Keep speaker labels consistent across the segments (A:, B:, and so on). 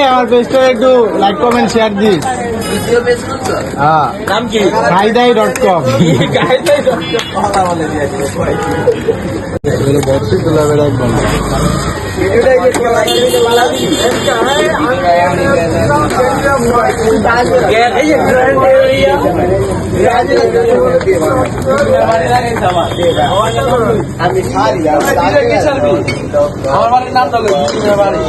A: আমার পেজটা একটু লাইক কমেন্ট শেয়ার দিস। হ্যাঁ, নাম কি? গাইদাই.com।
B: আমার বাড়ির নাম তো বাড়ি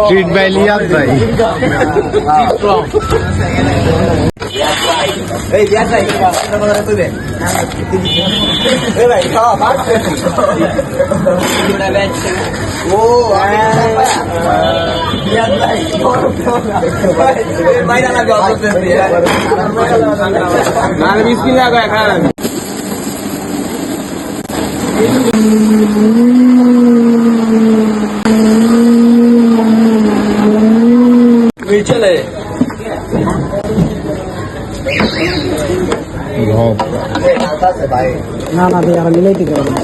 A: ট্রিট বাই লিয়াদ ভাই।
B: এই দিয়া যাই তুই ভাই খাওয়া ভাত ও দিয়া যাই মাইনা লাগবে আর মিসকিন লাগবে খান চলে
A: না না ভাই, আর মিলাইতে পারবো না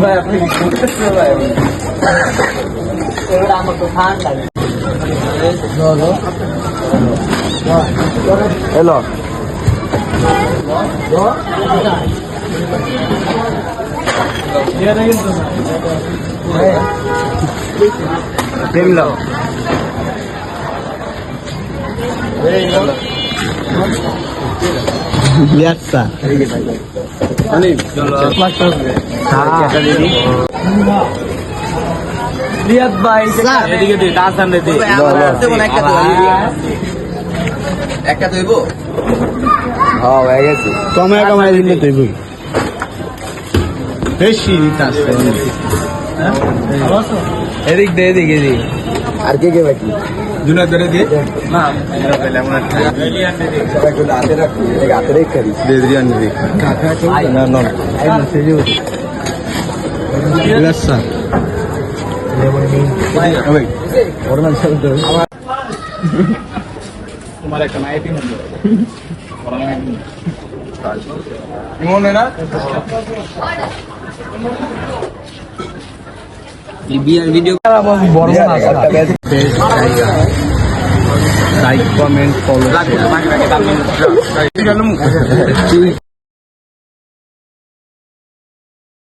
B: ভাই আপনি আমার তো খান লাগে
A: হ্যালো
B: দেখলো
A: লিয়াচ্ছা
B: রিয়াদ ভাই এদিকে দে দাসান দে একটা দইব
A: হ্যাঁ হয়ে গেছে। কমায় কমায় দিলে তুই বই বেশি দিতাস।
B: এদিক দে এদিক এদিক
A: আর কে কে বাকি?
B: দুনা ধরে দে না
A: হাতে রেখে দিস না না লিয়াচ্ছা
B: তোমার একটা নাইটি মনে না ভিডিও
A: বড় না লাইক কমেন্ট ফলো